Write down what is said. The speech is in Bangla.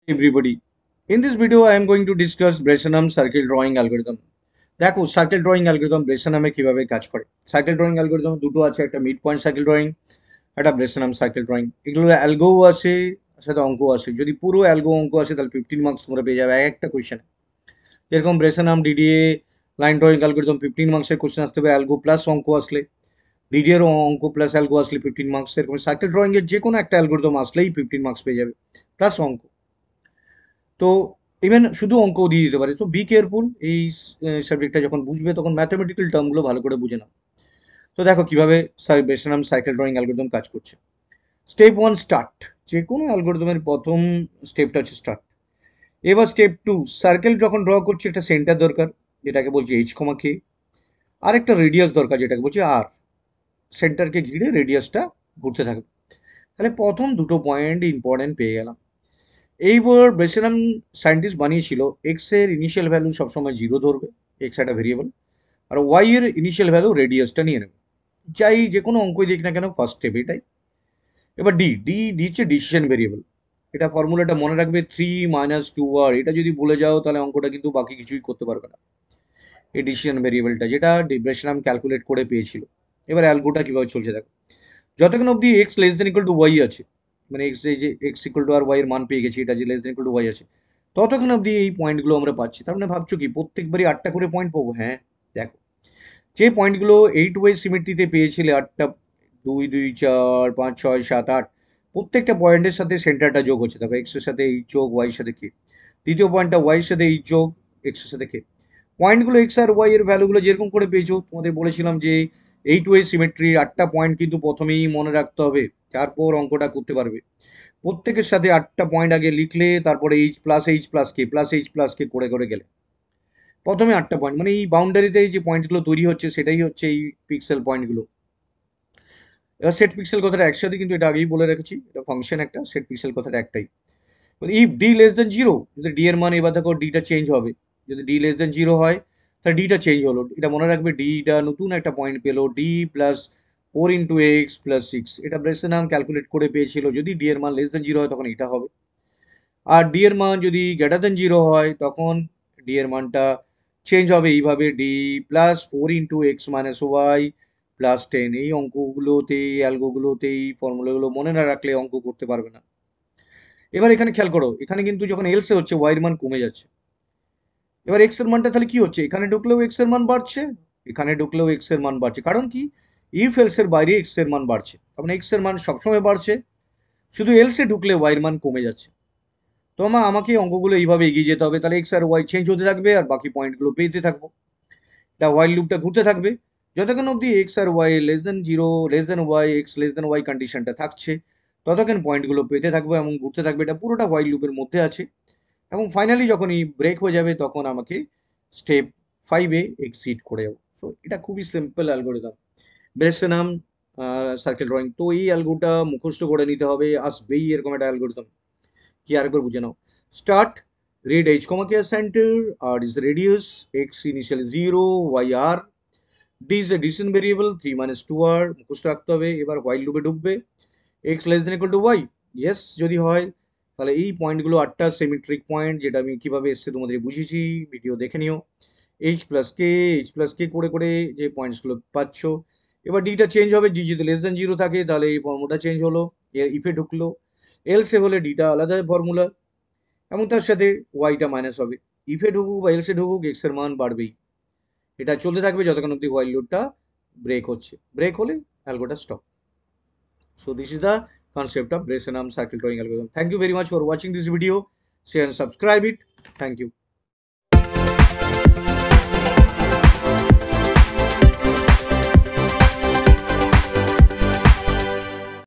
Everybody. In this video, I am going to discuss Bresenham circle drawing algorithm. দেখো সার্কেল ড্রয়িং অ্যালগরিদম ব্রেসেনামে কিভাবে কাজ করে। সার্কেল ড্রয়িং অ্যালগরিদম দুটো আছে, একটা মিড পয়েন্ট সার্কেল ড্রয়িং, একটা ব্রেসেনাম সার্কেল ড্রয়িং। এগুলো অ্যালগোও আসে, সাথে অঙ্ক আসে। যদি পুরো অ্যালগো অঙ্ক আসে তাহলে 15 মার্কস তোমরা পেয়ে যাবে এক একটা কোয়েশ্চেনে। যেরকম ব্রেসেনাম ডিডিএ লাইন ড্রয়িং অ্যালগরিদম 15 মার্কসের কোয়েশ্চেন আসতে হবে অ্যালগো প্লাস অঙ্ক আসলে, ডিডিএর অঙ্ক প্লাস অ্যালগো আসলে 15 মার্কস। এরকম সার্কেল ড্রয়িং এর যে কোনো একটা অ্যালগরিদম আসলেই 15 মার্কস পেয়ে যাবে প্লাস অঙ্ক। তো ইভেন শুধু অঙ্কও দিয়ে দিতে পারে। তো বি কেয়ারফুল, এই সাবজেক্টটা যখন বুঝবে তখন ম্যাথমেটিক্যাল টার্মগুলো ভালো করে বুঝে নাও। তো দেখো কিভাবে বেসিনাম সাইকেল ড্রয়িং অ্যালগরিদম কাজ করছে। Step one start. যে কোনো অ্যালগরিদমের প্রথম স্টেপটা হচ্ছে স্টার্ট। এবার স্টেপ টু, সার্কেল যখন ড্র করছে একটা সেন্টার দরকার, যেটাকে বলছি এইচ কমা কে, আর একটা রেডিয়াস দরকার যেটাকে বলছি আর। সেন্টারকে ঘিরে রেডিয়াসটা ঘুরতে থাকবে। তাহলে প্রথম দুটো পয়েন্ট ইম্পর্টেন্ট পেয়ে গেলাম। এইবার বেসেরাম সায়েন্টিস্ট বানিয়েছিল এক্স এর ইনিশিয়াল ভ্যালু সবসময় জিরো ধরবে, এক্স একটা ভেরিয়েবল, আর ওয়াই এর ইনিশিয়াল ভ্যালু রেডিয়াসটা নিয়ে নেবে। যাই যে কোনো অঙ্কই দিক না কেন ফার্স্ট স্টেপ এটাই। এবার ডি ডি ডি হচ্ছে ডিসিশন ভেরিয়েবল। এটা ফর্মুলাটা মনে রাখবে 3 - 2r। এটা যদি ভুলে যাও তাহলে অঙ্কটা কিন্তু বাকি কিছুই করতে পারবে না। এই ডিসিশন ভেরিয়েবলটা যেটা বেসেরাম ক্যালকুলেট করে পেয়েছিল। এবার অ্যালগোটা কিভাবে চলছে দেখো। যতক্ষণ অব্দি x less than equal to y আছে, মানে এক্স এই যে এক্স ইকুয়াল টু আর ওয়াই এর মান পেয়ে গেছি, এটা যে less than equal to y আছে, ততক্ষণ অব্দি এই পয়েন্টগুলো আমরা পাচ্ছি। তার মানে ভাবছো কি প্রত্যেকবারই 8টা করে পয়েন্ট পাবো? হ্যাঁ, দেখো যে পয়েন্টগুলো 8 ওয়ে সিমেট্রিতে পেয়েছিলে 8টা, 2 2 4 5 6 7 8, প্রত্যেকটা পয়েন্টের সাথে সেন্টারটা যোগ হচ্ছে। দেখো এক্স এর সাথে এইচ যোগ ওয়াই এর সাথে কে, দ্বিতীয় পয়েন্টটা ওয়াই এর সাথে এইচ যোগ এক্স এর সাথে কে। পয়েন্টগুলো এক্স আর ওয়াই এর ভ্যালুগুলো যেরকম করে পেয়েছো, তোমাদের বলেছিলাম যে 8 ওয়ে সিমেট্রি 8টা পয়েন্ট কিন্তু প্রথমেই মনে রাখতে হবে, তারপর অঙ্কটা করতে পারবে। প্রত্যেকের সাথে 8টা পয়েন্ট আগে লিখলে তারপরে H plus H plus k plus H plus কে করে করে গেলে প্রথমে 8টা পয়েন্ট, মানে এই বাউন্ডারিতে যে পয়েন্টগুলো তৈরি হচ্ছে সেটাই হচ্ছে এই পিক্সেল পয়েন্টগুলো। এবার সেট পিক্সেল কথাটা একসাথে, কিন্তু এটা আগেই বলে রেখেছি, এটা ফাংশন একটা, সেট পিক্সেল কথাটা একটাই। If D less than zero, যদি ডি এর মান, এবার দেখো ডিটা চেঞ্জ হবে। যদি ডি লেস দেন জিরো হয় তাহলে ডিটা চেঞ্জ হলো। এটা মনে রাখবে, ডিটা নতুন একটা পয়েন্ট পেলো, ডি প্লাস 4 × x + 6। এটা ব্রেসেনহাম ক্যালকুলেট করে পেয়েছিল, যদি ডি এর মান লেস দেন জিরো হয় তখন এটা হবে। আর ডি এর মান যদি গ্রেটার দেন জিরো হয় তখন ডি এর মানটা চেঞ্জ হবে এইভাবে, ডি প্লাস 4 × x - y + 10। এই অঙ্কগুলোতে অ্যালগোগুলোতে এই ফর্মুলাগুলো মনে না রাখলে অঙ্ক করতে পারবে না। এবার এখানে খেয়াল করো, এখানে কিন্তু যখন এলসে হচ্ছে ওয়াই এর মান কমে যাচ্ছে। এবার এক্স এর মানটা তাহলে কি হচ্ছে, এখানে ঢুকলেও এক্স এর মান বাড়ছে, এখানে ঢুকলেও এক্স এর মান বাড়ছে। কারণ কি, ইফ এলস এর বাইরে এক্স এর মান বাড়ছে, তার মানে এক্স এর মান সবসময় বাড়ছে, শুধু এলসে ঢুকলে ওয়াই এর মান কমে যাচ্ছে। তো আমাকে অঙ্কগুলো এইভাবে এগিয়ে যেতে হবে, তাহলে এক্স আর ওয়াই চেঞ্জ হতে থাকবে আর বাকি পয়েন্টগুলো পেতে থাকবো। এটা ওয়াইল লুপটা ঘুরতে থাকবে যতক্ষণ অব্দি এক্স আর Y less than zero, less than Y, X less than Y কন্ডিশনটা থাকছে, ততক্ষণ পয়েন্টগুলো পেতে থাকবে এবং ঘুরতে থাকবে। এটা পুরোটা ওয়াইল লুপের মধ্যে আছে। এবং ফাইনালি যখনই ব্রেক হয়ে যাবে তখন আমাকে স্টেপ 5-এ এক্সিট করে যাবো। সো এটা খুবই সিম্পল অ্যালগোরিদম, ব্রেসেনাম সার্কেল ড্রয়িং। তো এই অ্যালগোটা মুখস্থ করে নিতে হবে, আসবেই এরকম একটা অ্যালগোরিদম। কি আরেকবার বুঝে নাও। Start, read h comma k center, r is the radius, x initial 0, y r, d is a decision variable 3 - 2r, মুখস্থ রাখতে হবে। এবার while লুপে ঢুকবে, x less than equal to y, yes যদি হয় তাহলে এই পয়েন্টগুলো 8টা সিমেট্রিক পয়েন্ট, যেটা আমি কিভাবে এসছে তোমাদের বুঝিয়েছি, ভিডিও দেখে নিও। h প্লাস কে করে করে যে পয়েন্টসগুলো পাচ্ছ। এবার ডিটা চেঞ্জ হবে, ডি যদি লেস দেন জিরো থাকে তাহলে এই ফর্মুলা চেঞ্জ হলো, এর ইফে ঢুকলো। এলসে হলে ডিটা আলাদা ফর্মুলা, এবং তার সাথে ওয়াইটা মাইনাস হবে। ইফে ঢুকুক বা এলসে ঢুকুক এক্স এর মান বাড়বেই। এটা চলতে থাকবে যতক্ষণ অব্দি হোয়াইল লুপটা ব্রেক হচ্ছে, ব্রেক হলে অ্যালগোটা stop. So this is the concept of Bresenham circle drawing algorithm. Thank you very much for watching this video. Share and subscribe it. Thank you.